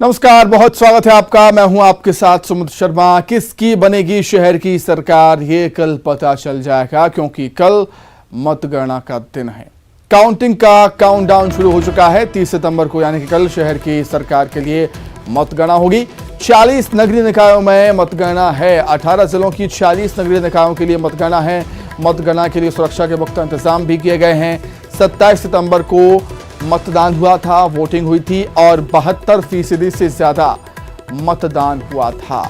नमस्कार, बहुत स्वागत है आपका। मैं हूं आपके साथ सुमित शर्मा। किसकी बनेगी शहर की सरकार, ये कल पता चल जाएगा, क्योंकि कल मतगणना का दिन है। काउंटिंग का काउंटडाउन शुरू हो चुका है। 30 सितंबर को यानी कि कल शहर की सरकार के लिए मतगणना होगी। 40 नगरीय निकायों में मतगणना है। 18 जिलों की 40 नगरीय निकायों के लिए मतगणना है। मतगणना के लिए सुरक्षा के पुख्ता इंतजाम भी किए गए हैं। 27 सितंबर को मतदान हुआ था, वोटिंग हुई थी और 72% से ज्यादा मतदान हुआ था।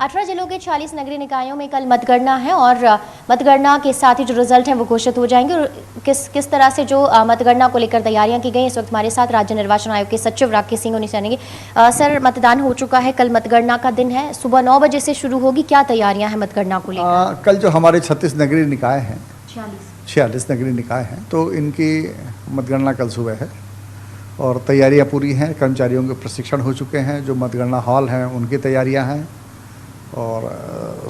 अठारह जिलों के 40 नगरीय निकायों में कल मतगणना है और मतगणना के साथ ही जो रिजल्ट हैं वो घोषित हो जाएंगे। और किस तरह से जो मतगणना को लेकर तैयारियां की गई, इस वक्त हमारे साथ राज्य निर्वाचन आयोग के सचिव राकेश सिंह जानेंगे। सर, मतदान हो चुका है, कल मतगणना का दिन है, सुबह 9 बजे से शुरू होगी, क्या तैयारियां हैं मतगणना को लेकर? कल जो हमारे 36 नगरीय निकाय हैं, 46 नगरीय निकाय हैं, तो इनकी मतगणना कल सुबह है और तैयारियां पूरी हैं। कर्मचारियों के प्रशिक्षण हो चुके हैं। जो मतगणना हॉल हैं उनकी तैयारियां हैं और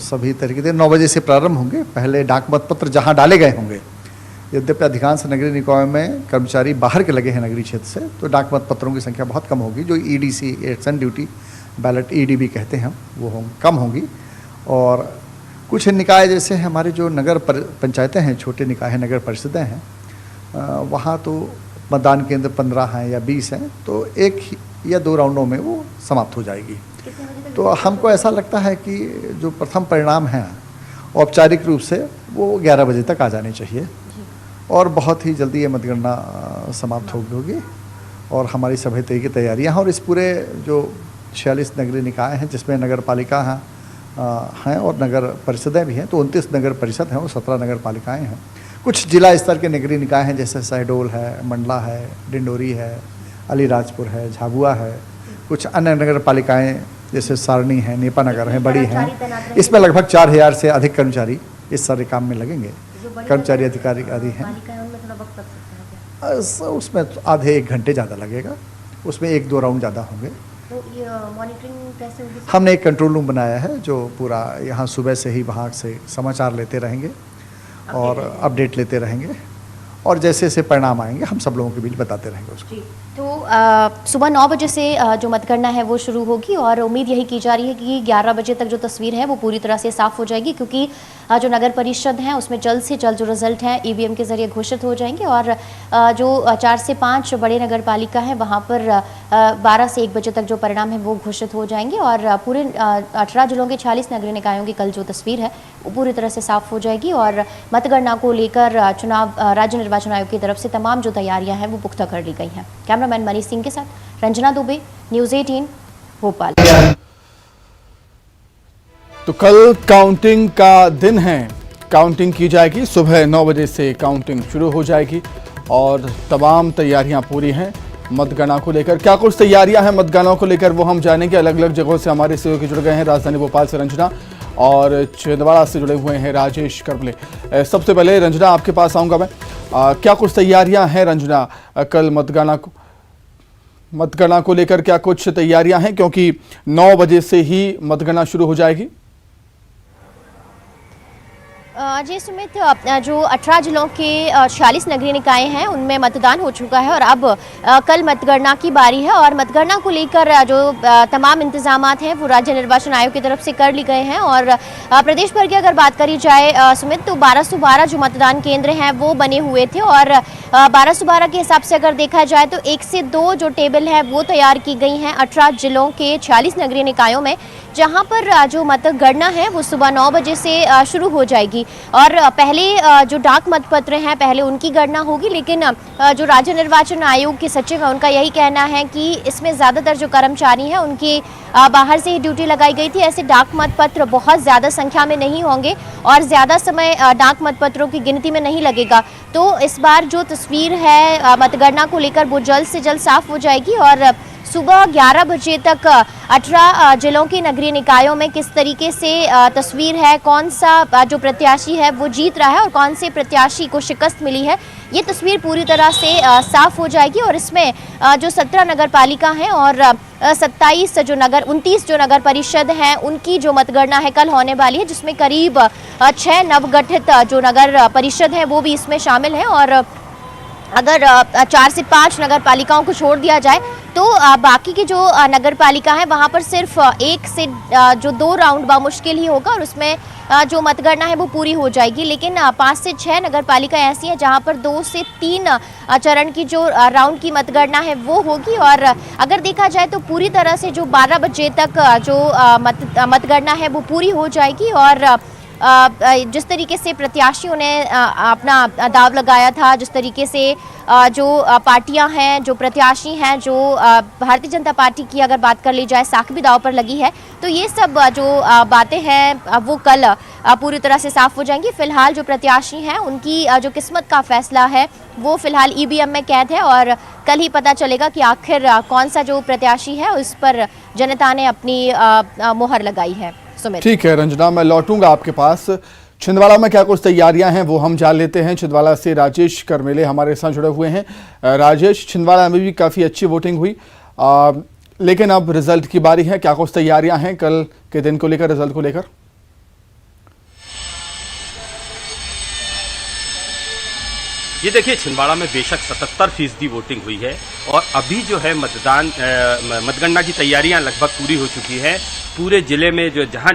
सभी तरीके से 9 बजे से प्रारंभ होंगे। पहले डाक मतपत्र जहां डाले गए होंगे, यद्यपि अधिकांश नगरीय निकायों में कर्मचारी बाहर के लगे हैं नगरीय क्षेत्र से, तो डाक मतपत्रों की संख्या बहुत कम होगी। जो EDC, action duty ballot EDB कहते हैं, वो कम होंगी। और कुछ निकाय जैसे हमारे जो नगर पंचायतें हैं, छोटे निकाय हैं, नगर परिषदें हैं, वहाँ तो मतदान केंद्र 15 हैं या 20 हैं, तो 1 या 2 राउंडों में वो समाप्त हो जाएगी। तो हमको ऐसा लगता है कि जो प्रथम परिणाम हैं औपचारिक रूप से वो 11 बजे तक आ जाने चाहिए और बहुत ही जल्दी ये मतगणना समाप्त होगी। और हमारी सभी तरह की तैयारियां हैं और इस पूरे जो 46 नगरीय निकाय हैं, जिसमें नगर पालिका हैं और नगर परिषदें भी हैं, तो 29 नगर परिषद हैं और 17 नगर पालिकाएँ हैं। कुछ जिला स्तर के नगरीय निकाय हैं, जैसे शहडोल है, मंडला है, डिंडोरी है, अलीराजपुर है, झाबुआ है। कुछ अन्य नगर पालिकाएँ जैसे सारणी है, नेपा नगर है, बड़ी हैं। इसमें लगभग 4000 से अधिक कर्मचारी इस सारे काम में लगेंगे। कर्मचारी अधिकारी आदि हैं, उसमें आधे 1 घंटे ज़्यादा लगेगा। उसमें 1-2 राउंड ज़्यादा होंगे। तो ये मॉनिटरिंग कैसे होगी? हमने एक कंट्रोल रूम बनाया है जो पूरा यहाँ सुबह से ही वहाँ से समाचार लेते रहेंगे और अपडेट लेते रहेंगे और जैसे जैसे परिणाम आएंगे हम सब लोगों के बीच बताते रहेंगे उसको। तो सुबह 9 बजे से जो मतगणना है वो शुरू होगी और उम्मीद यही की जा रही है कि 11 बजे तक जो तस्वीर है वो पूरी तरह से साफ हो जाएगी, क्योंकि जो नगर परिषद हैं उसमें जल्द से जल्द जो रिजल्ट हैं ईवीएम के जरिए घोषित हो जाएंगे और जो 4 से 5 बड़े नगर पालिका हैं वहाँ पर 12 से 1 बजे तक जो परिणाम है वो घोषित हो जाएंगे और पूरे 18 जिलों के 40 नगरीय निकायों की कल जो तस्वीर है वो पूरी तरह से साफ हो जाएगी। और मतगणना को लेकर राज्य निर्वाचन आयोग की तरफ से तमाम जो तैयारियां हैं वो पुख्ता कर ली गई हैं। कैमरामैन मनीष सिंह के साथ रंजना दुबे, न्यूज़ 18 भोपाल। तो कल काउंटिंग का दिन है। काउंटिंग की जाएगी, सुबह 9 बजे से काउंटिंग शुरू हो जाएगी और तमाम तैयारियां पूरी हैं। मतगणना को लेकर क्या कुछ तैयारियां हैं मतगणना को लेकर वो हम जानेंगे। अलग अलग जगहों से हमारे सहयोगी जुड़ गए हैं। राजधानी भोपाल से रंजना और छिंदवाड़ा से जुड़े हुए हैं राजेश करबले। सबसे पहले रंजना, आपके पास आऊँगा मैं। क्या कुछ तैयारियां हैं रंजना, कल मतगणना को लेकर क्या कुछ तैयारियां हैं, क्योंकि 9 बजे से ही मतगणना शुरू हो जाएगी? जी सुमित, जो 18 जिलों के 46 नगरीय निकाय हैं उनमें मतदान हो चुका है और अब कल मतगणना की बारी है और मतगणना को लेकर जो तमाम इंतजामात हैं वो राज्य निर्वाचन आयोग की तरफ से कर लिए गए हैं। और प्रदेश भर की अगर बात करी जाए सुमित, तो 1212 जो मतदान केंद्र हैं वो बने हुए थे और 1212 के हिसाब से अगर देखा जाए तो 1 से 2 जो टेबल है वो तैयार की गई हैं 18 जिलों के 40 नगरीय निकायों में, जहां पर जो मतगणना है वो सुबह 9 बजे से शुरू हो जाएगी। और पहले जो डाक मतपत्र हैं पहले उनकी गणना होगी, लेकिन जो राज्य निर्वाचन आयोग के सचिव हैं उनका यही कहना है कि इसमें ज़्यादातर जो कर्मचारी हैं उनकी बाहर से ही ड्यूटी लगाई गई थी। ऐसे डाक मतपत्र बहुत ज़्यादा संख्या में नहीं होंगे और ज़्यादा समय डाक मतपत्रों की गिनती में नहीं लगेगा। तो इस बार जो तस्वीर है मतगणना को लेकर वो जल्द से जल्द साफ हो जाएगी और सुबह 11 बजे तक 18 जिलों के नगरीय निकायों में किस तरीके से तस्वीर है, कौन सा जो प्रत्याशी है वो जीत रहा है और कौन से प्रत्याशी को शिकस्त मिली है, ये तस्वीर पूरी तरह से साफ हो जाएगी। और इसमें जो 17 नगर पालिका हैं और 29 जो नगर परिषद हैं उनकी जो मतगणना है कल होने वाली है, जिसमें करीब 6 नवगठित जो नगर परिषद है वो भी इसमें शामिल है। और अगर 4 से 5 नगर पालिकाओं को छोड़ दिया जाए तो बाकी की जो नगर पालिका है वहां पर सिर्फ 1 से जो 2 राउंड बामुश्किल ही होगा और उसमें जो मतगणना है वो पूरी हो जाएगी। लेकिन 5 से 6 नगर पालिका ऐसी हैं जहां पर 2 से 3 चरण की जो राउंड की मतगणना है वो होगी। और अगर देखा जाए तो पूरी तरह से जो 12 बजे तक जो मतगणना है वो पूरी हो जाएगी। और जिस तरीके से प्रत्याशियों ने अपना दाव लगाया था, जिस तरीके से जो पार्टियां हैं, जो प्रत्याशी हैं, जो भारतीय जनता पार्टी की अगर बात कर ली जाए साख भी दाव पर लगी है, तो ये सब जो बातें हैं वो कल पूरी तरह से साफ हो जाएंगी। फिलहाल जो प्रत्याशी हैं उनकी जो किस्मत का फैसला है वो फिलहाल ईवीएम में कैद है और कल ही पता चलेगा कि आखिर कौन सा जो प्रत्याशी है उस पर जनता ने अपनी मोहर लगाई है। ठीक है रंजना, मैं लौटूंगा आपके पास। छिंदवाड़ा में क्या कुछ तैयारियां हैं वो हम जान लेते हैं। छिंदवाड़ा से राजेश करमेले हमारे साथ जुड़े हुए हैं। राजेश, छिंदवाड़ा में भी काफ़ी अच्छी वोटिंग हुई, लेकिन अब रिजल्ट की बारी है। क्या कुछ तैयारियां हैं कल के दिन को लेकर, रिजल्ट को लेकर? ये देखिए, छिंदवाड़ा में बेशक 77% वोटिंग हुई है और अभी जो है मतगणना की तैयारियां लगभग पूरी हो चुकी है। पूरे जिले में जो जहां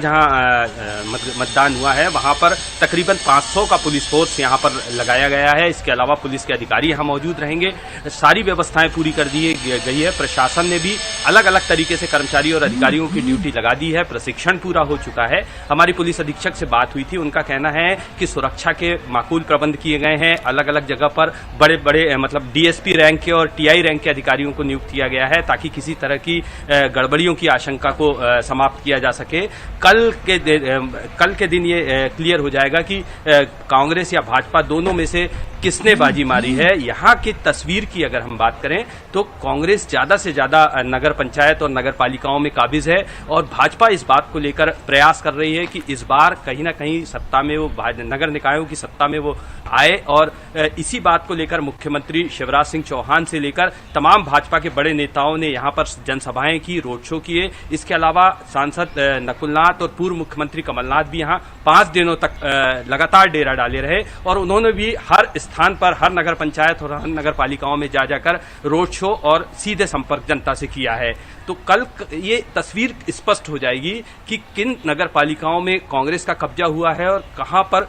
मतदान हुआ है वहां पर तकरीबन 500 का पुलिस फोर्स यहां पर लगाया गया है। इसके अलावा पुलिस के अधिकारी यहां मौजूद रहेंगे। सारी व्यवस्थाएं पूरी कर दी गई है। प्रशासन ने भी अलग अलग तरीके से कर्मचारी और अधिकारियों की ड्यूटी लगा दी है। प्रशिक्षण पूरा हो चुका है। हमारी पुलिस अधीक्षक से बात हुई थी, उनका कहना है कि सुरक्षा के माकूल प्रबंध किए गए हैं। अलग अलग जगह पर बड़े बड़े मतलब डीएसपी रैंक के और टीआई रैंक के अधिकारियों को नियुक्त किया गया है ताकि किसी तरह की गड़बड़ियों की आशंका को समाप्त किया जा सके। कल के दिन ये क्लियर हो जाएगा कि कांग्रेस या भाजपा दोनों में से किसने बाजी मारी है। यहाँ की तस्वीर की अगर हम बात करें तो कांग्रेस ज्यादा से ज्यादा नगर पंचायत और नगर पालिकाओं में काबिज है और भाजपा इस बात को लेकर प्रयास कर रही है कि इस बार कहीं ना कहीं सत्ता में वो नगर निकायों की सत्ता में वो आए। और इसी बात को लेकर मुख्यमंत्री शिवराज सिंह चौहान से लेकर तमाम भाजपा के बड़े नेताओं ने यहाँ पर जनसभाएं की, रोड शो किए। इसके अलावा सांसद नकुलनाथ और पूर्व मुख्यमंत्री कमलनाथ भी यहाँ 5 दिनों तक लगातार डेरा डाले रहे और उन्होंने भी हर स्थान पर, हर नगर पंचायत और हर नगर पालिकाओं में जा जाकर रोड शो और सीधे संपर्क जनता से किया है। तो कल ये तस्वीर स्पष्ट हो जाएगी कि किन नगर पालिकाओं में कांग्रेस का कब्जा हुआ है और कहां पर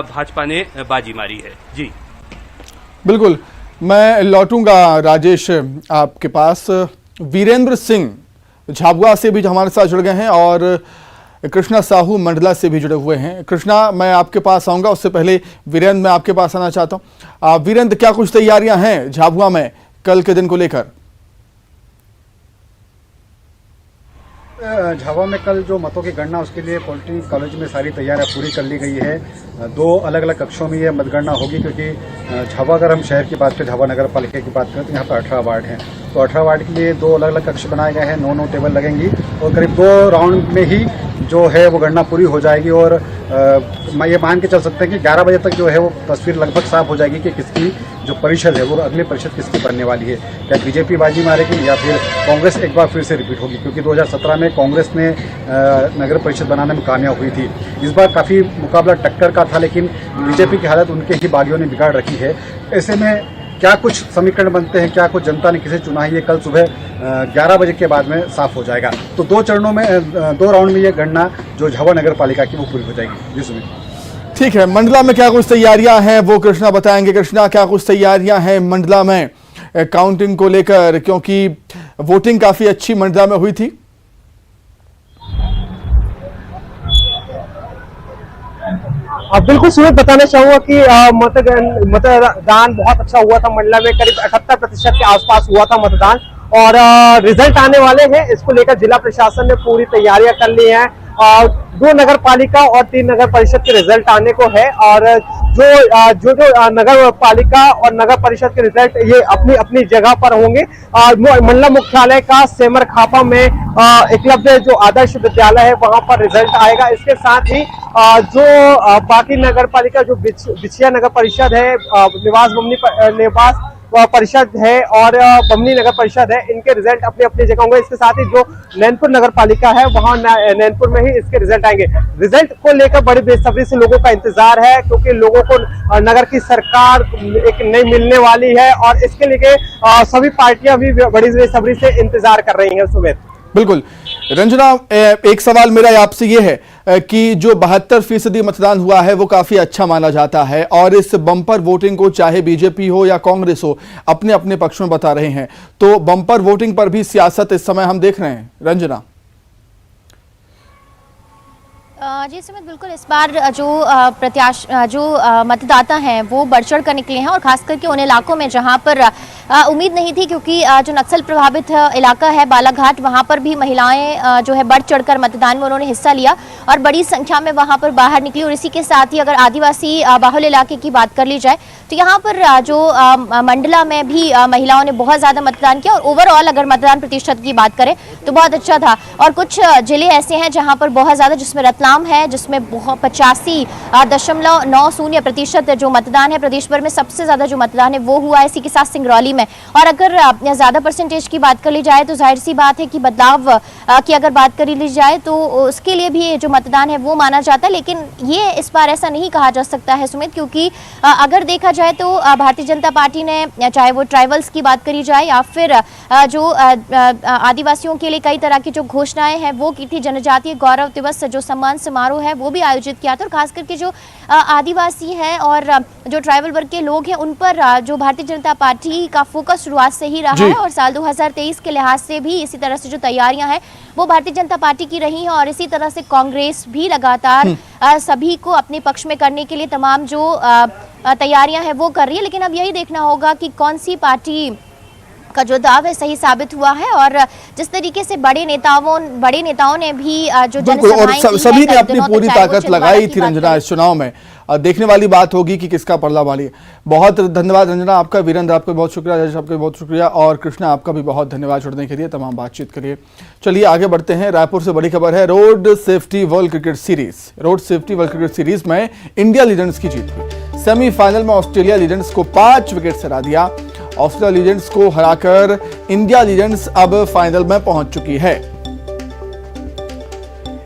भाजपा ने बाजी मारी है। जी बिल्कुल, मैं लौटूंगा राजेश आपके पास। वीरेंद्र सिंह झाबुआ से भी हमारे साथ जुड़ गए हैं और कृष्णा साहू मंडला से भी जुड़े हुए हैं। कृष्णा, मैं आपके पास आऊंगा, उससे पहले वीरेंद्र मैं आपके पास आना चाहता हूं। वीरेंद्र, क्या कुछ तैयारियां हैं झाबुआ में कल के दिन को लेकर? झाबुआ में कल जो मतों की गणना उसके लिए पॉलिटेक्निक कॉलेज में सारी तैयारियां पूरी कर ली गई है। 2 अलग अलग कक्षों में ये मतगणना होगी क्योंकि झाबुआ, अगर हम शहर की बात करें, झाबुआ नगर पालिका की बात करें तो यहाँ पर 18 वार्ड हैं। तो 18 वार्ड के लिए 2 अलग अलग कक्ष बनाए गए हैं, 9 टेबल लगेंगी और करीब 2 राउंड में ही जो है वो गणना पूरी हो जाएगी। और मैं ये मान के चल सकते हैं कि 11 बजे तक जो है वो तस्वीर लगभग साफ हो जाएगी कि किसकी जो परिषद है वो अगली परिषद किसकी बनने वाली है। क्या बीजेपी बाजी मारेगी या फिर कांग्रेस एक बार फिर से रिपीट होगी, क्योंकि 2017 में कांग्रेस ने नगर परिषद बनाने में कामयाब हुई थी। इस बार काफ़ी मुकाबला टक्कर का था, लेकिन बीजेपी की हालत उनके ही बागियों ने बिगाड़ रखी है। ऐसे में क्या कुछ समीकरण बनते हैं, क्या कुछ जनता ने किसे चुना है, ये कल सुबह 11 बजे के बाद में साफ हो जाएगा। तो 2 चरणों में 2 राउंड में ये गणना जो झाबुआ नगर पालिका की वो पूरी हो जाएगी। जी सुमित। ठीक है, मंडला में क्या कुछ तैयारियां हैं वो कृष्णा बताएंगे। कृष्णा, क्या कुछ तैयारियां हैं मंडला में काउंटिंग को लेकर, क्योंकि वोटिंग काफी अच्छी मंडला में हुई थी? बिल्कुल सुमित, बताना चाहूंगा कि मतदान बहुत अच्छा हुआ था। मंडला में करीब 78% के आसपास हुआ था मतदान और रिजल्ट आने वाले हैं। इसको लेकर जिला प्रशासन ने पूरी तैयारियां कर ली हैं। 2 नगर पालिका और 3 नगर परिषद के रिजल्ट आने को है और जो नगर पालिका और नगर परिषद के रिजल्ट ये अपनी अपनी जगह पर होंगे। मंडला मुख्यालय का सेमर खापा में एकलव्य जो आदर्श विद्यालय है वहां पर रिजल्ट आएगा। इसके साथ ही जो बाकी नगर पालिका जो बिछिया नगर परिषद है, निवास परिषद है और बमनी नगर परिषद है, इनके रिजल्ट अपनी अपनी जगह होंगे। इसके साथ ही जो नैनपुर नगर पालिका है वहां नैनपुर में ही इसके रिजल्ट आएंगे। रिजल्ट को लेकर बड़ी बेसब्री से लोगों का इंतजार है, क्योंकि लोगों को नगर की सरकार एक नई मिलने वाली है और इसके लिए सभी पार्टियां भी बड़ी बेसब्री से इंतजार कर रही हैं। सुमित, बिल्कुल। रंजना, एक सवाल मेरा आपसे ये है कि जो 72% मतदान हुआ है वो काफी अच्छा माना जाता है और इस बम्पर वोटिंग को चाहे बीजेपी हो या कांग्रेस हो अपने अपने पक्ष में बता रहे हैं, तो बम्पर वोटिंग पर भी सियासत इस समय हम देख रहे हैं। रंजना जी सुमित, बिल्कुल इस बार जो मतदाता हैं वो बढ़ चढ़ कर निकले हैं और खास करके उन इलाकों में जहां पर उम्मीद नहीं थी, क्योंकि जो नक्सल प्रभावित इलाका है बालाघाट, वहां पर भी महिलाएं जो है बढ़ चढ़कर मतदान में उन्होंने हिस्सा लिया और बड़ी संख्या में वहां पर बाहर निकली। और इसी के साथ ही अगर आदिवासी बाहुल इलाके की बात कर ली जाए तो यहाँ पर जो मंडला में भी महिलाओं ने बहुत ज्यादा मतदान किया और ओवरऑल अगर मतदान प्रतिशत की बात करें तो बहुत अच्छा था। और कुछ जिले ऐसे हैं जहाँ पर बहुत ज्यादा, जिसमें रतलाम है जिसमें 85.90% जो मतदान है, प्रदेश भर में सबसे ज्यादा जो मतदान है वो हुआ है। इसी के साथ सिंगरौली में। और अगर ज्यादा परसेंटेज की बात कर ली जाए तो जाहिर सी बात है कि बदलाव की अगर बात कर ली जाए तो उसके लिए भी जो मतदान है वो माना जाता है। लेकिन ये इस बार ऐसा नहीं कहा जा सकता है सुमित, क्योंकि अगर देखा जाए तो भारतीय जनता पार्टी ने, चाहे वो ट्राइबल्स की बात करी जाए या फिर जो आदिवासियों के लिए कई तरह की जो घोषणाएं हैं वो की थी। जनजातीय गौरव दिवस जो सम्मान समारोह है वो भी आयोजित किया था और खास करके जो आदिवासी हैं और जो ट्राइबल वर्ग के लोग हैं उन पर जो भारतीय जनता पार्टी का फोकस शुरुआत से ही रहा है। और साल 2023 के लिहाज से भी इसी तरह से जो तैयारियां हैं वो भारतीय जनता पार्टी की रही हैं और इसी तरह से कांग्रेस भी लगातार सभी को अपने पक्ष में करने के लिए तमाम जो तैयारियां हैं वो कर रही है। लेकिन अब यही देखना होगा कि कौन सी पार्टी का जो दाव है सही साबित हुआ है। और जिस तरीके से बड़े नेताओं ने भी जो जनसभाएं की, सभी ने अपनी पूरी ताकत लगाई थी रंजना इस चुनाव में। देखने वाली बात होगी कि किसका पलड़ा वाली है। बहुत धन्यवाद रंजना आपका, वीरेंद्र आपका बहुत शुक्रिया, राजेश आपका बहुत शुक्रिया और कृष्णा आपका भी बहुत धन्यवाद जुड़ने के लिए, तमाम बातचीत के लिए। चलिए आगे बढ़ते हैं। रायपुर से बड़ी खबर है, road safety world cricket series में इंडिया लीजेंड्स की जीत हुई। सेमीफाइनल में ऑस्ट्रेलिया लीजेंड्स को 5 विकेट से हरा दिया। ऑस्ट्रेलिया लीजेंड्स को हराकर इंडिया लीजेंड्स अब फाइनल में पहुंच चुकी है।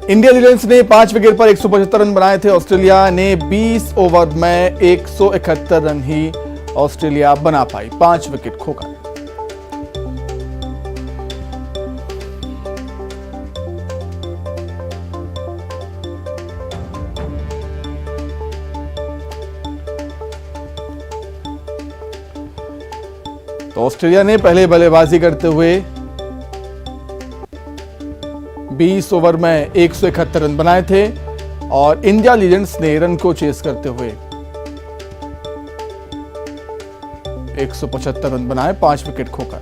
इंडिया लीजेंड्स ने 5 विकेट पर 175 रन बनाए थे। ऑस्ट्रेलिया ने 20 ओवर में 171 रन ही ऑस्ट्रेलिया बना पाई 5 विकेट खोकर। तो ऑस्ट्रेलिया ने पहले बल्लेबाजी करते हुए 20 ओवर में 171 रन बनाए थे और इंडिया लीजेंड्स ने रन को चेस करते हुए 175 रन बनाए 5 विकेट खोकर।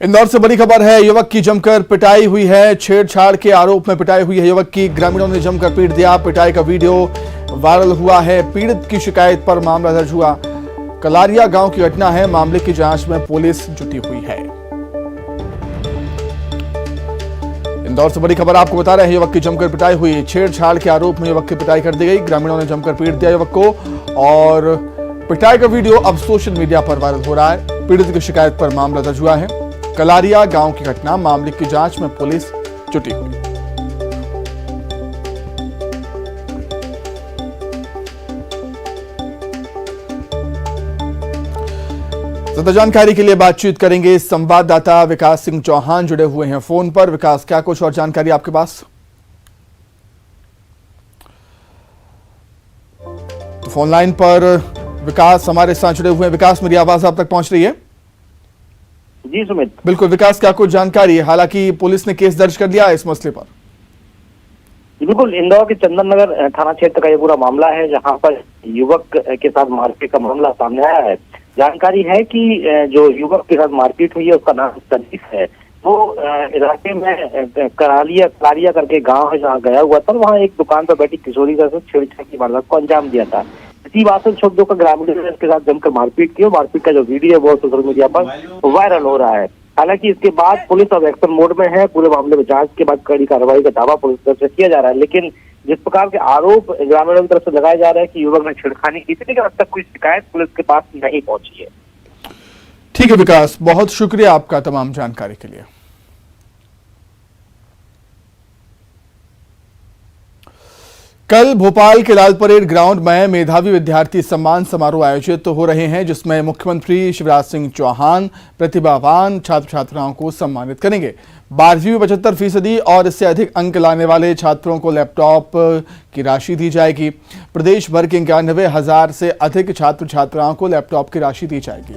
इंदौर से बड़ी खबर है, युवक की जमकर पिटाई हुई है। छेड़छाड़ के आरोप में पिटाई हुई है युवक की। ग्रामीणों ने जमकर पीट दिया। पिटाई का वीडियो वायरल हुआ है। पीड़ित की शिकायत पर मामला दर्ज हुआ। कलारिया गांव की घटना है। मामले की जांच में पुलिस जुटी हुई है। इंदौर से बड़ी खबर आपको बता रहे हैं, युवक की जमकर पिटाई हुई। छेड़छाड़ के आरोप में युवक की पिटाई कर दी गई। ग्रामीणों ने जमकर पीट दिया युवक को और पिटाई का वीडियो अब सोशल मीडिया पर वायरल हो रहा है। पीड़ित की शिकायत पर मामला दर्ज हुआ है। कलारिया गांव की घटना, मामले की जांच में पुलिस जुटी हुई। ज्यादा जानकारी के लिए बातचीत करेंगे संवाददाता विकास सिंह चौहान, जुड़े हुए हैं फोन पर। विकास, क्या कुछ और जानकारी आपके पास? तो फोन लाइन पर विकास हमारे साथ जुड़े हुए हैं। विकास, मेरी आवाज आप तक पहुंच रही है? जी सुमित, बिल्कुल। विकास, क्या कुछ जानकारी है? हालांकि पुलिस ने केस दर्ज कर लिया है इस मसले पर। बिल्कुल, इंदौर के चंदन नगर थाना क्षेत्र का ये पूरा मामला है, जहां पर युवक के साथ मारपीट का मामला सामने आया है। जानकारी है कि जो युवक के साथ मारपीट हुई है उसका नाम तनीस है। वो इलाके में करालिया करके गांव है जहाँ गया हुआ था, वहाँ एक दुकान पर बैठी किशोरी का छेड़छाड़ की वारदात को अंजाम दिया था। इसी बात से क्षुब्ध होकर ग्रामीणों ने इसके साथ जमकर मारपीट की और मारपीट का जो वीडियो है वो सोशल मीडिया पर वायरल हो रहा है। हालांकि इसके बाद पुलिस अब एक्शन मोड में है। पूरे मामले में जांच के बाद कड़ी कार्रवाई का दावा पुलिस तरफ से किया जा रहा है, लेकिन जिस प्रकार के आरोप ग्रामीणों की तरफ से लगाए जा रहे हैं कि युवक ने छेड़खानी की थी, लेकिन अब तक कोई शिकायत पुलिस के पास नहीं पहुंची है। ठीक है विकास, बहुत शुक्रिया आपका तमाम जानकारी के लिए। कल भोपाल के लाल परेड ग्राउंड में मेधावी विद्यार्थी सम्मान समारोह आयोजित हो रहे हैं, जिसमें मुख्यमंत्री शिवराज सिंह चौहान प्रतिभावान छात्र छात्राओं को सम्मानित करेंगे। 12वीं में 75% और इससे अधिक अंक लाने वाले छात्रों को लैपटॉप की राशि दी जाएगी। प्रदेश भर के 91,000 से अधिक छात्र छात्राओं को लैपटॉप की राशि दी जाएगी।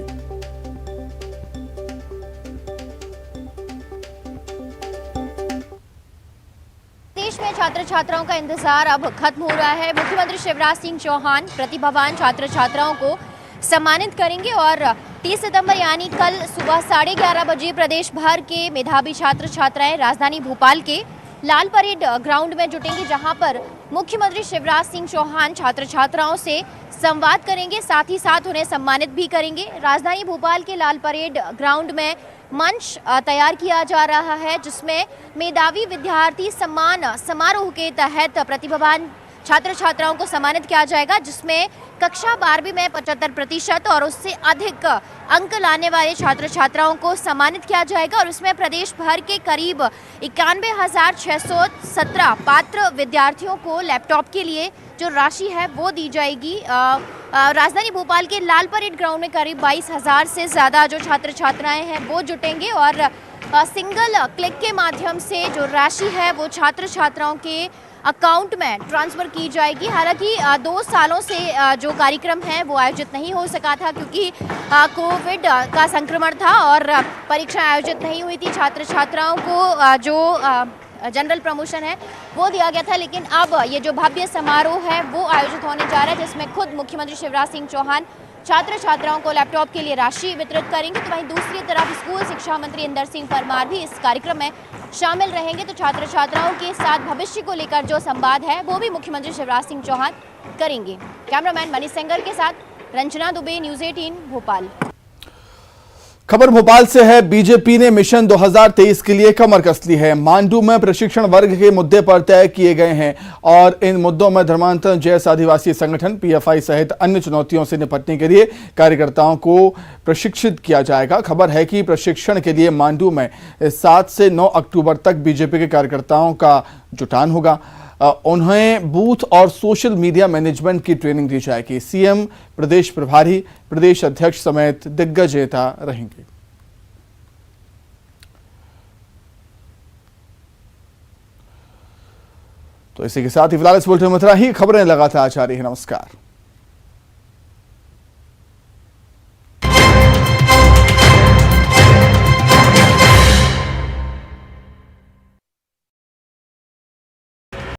देश में छात्र छात्राओं का इंतजार अब खत्म हो रहा है। मुख्यमंत्री शिवराज सिंह चौहान प्रतिभावान छात्र छात्राओं को सम्मानित करेंगे और 30 सितंबर यानी कल सुबह 11:30 बजे प्रदेश भर के मेधावी छात्र छात्राएं राजधानी भोपाल के लाल परेड ग्राउंड में जुटेंगे, जहां पर मुख्यमंत्री शिवराज सिंह चौहान छात्र छात्राओं से संवाद करेंगे, साथ ही साथ उन्हें सम्मानित भी करेंगे। राजधानी भोपाल के लाल परेड ग्राउंड में मंच तैयार किया जा रहा है, जिसमें मेधावी विद्यार्थी सम्मान समारोह के तहत प्रतिभावान छात्र छात्राओं को सम्मानित किया जाएगा, जिसमें कक्षा 12वीं में 75% और उससे अधिक अंक लाने वाले छात्र छात्राओं को सम्मानित किया जाएगा और इसमें प्रदेश भर के करीब 91,617 पात्र विद्यार्थियों को लैपटॉप के लिए जो राशि है वो दी जाएगी। राजधानी भोपाल के लाल परेड ग्राउंड में करीब 22,000 से ज़्यादा जो छात्र छात्राएं हैं वो जुटेंगे और सिंगल क्लिक के माध्यम से जो राशि है वो छात्र छात्राओं के अकाउंट में ट्रांसफ़र की जाएगी। हालांकि 2 सालों से जो कार्यक्रम है वो आयोजित नहीं हो सका था, क्योंकि कोविड का संक्रमण था और परीक्षा आयोजित नहीं हुई थी। छात्र छात्राओं को जो जनरल प्रमोशन है वो दिया गया था, लेकिन अब ये जो भव्य समारोह है वो आयोजित होने जा रहा है, जिसमें खुद मुख्यमंत्री शिवराज सिंह चौहान छात्र छात्राओं को लैपटॉप के लिए राशि वितरित करेंगे। तो वहीं दूसरी तरफ स्कूल शिक्षा मंत्री इंदर सिंह परमार भी इस कार्यक्रम में शामिल रहेंगे। तो छात्र छात्राओं के साथ भविष्य को लेकर जो संवाद है वो भी मुख्यमंत्री शिवराज सिंह चौहान करेंगे। कैमरामैन मनीष सेंगर के साथ रंजना दुबे, न्यूज़ 18 भोपाल। खबर भोपाल से है। बीजेपी ने मिशन 2023 के लिए कमर कस ली है। मांडू में प्रशिक्षण वर्ग के मुद्दे पर तय किए गए हैं और इन मुद्दों में धर्मांतरण जैसे आदिवासी संगठन पीएफआई सहित अन्य चुनौतियों से निपटने के लिए कार्यकर्ताओं को प्रशिक्षित किया जाएगा। खबर है कि प्रशिक्षण के लिए मांडू में 7 से 9 अक्टूबर तक बीजेपी के कार्यकर्ताओं का जुटान होगा। उन्हें बूथ और सोशल मीडिया मैनेजमेंट की ट्रेनिंग दी जाएगी। सीएम, प्रदेश प्रभारी, प्रदेश अध्यक्ष समेत दिग्गज नेता रहेंगे। तो इसी के साथ ही फिलहाल इस बुलेटिन में इतना ही। खबरें लगातार जारी है। नमस्कार।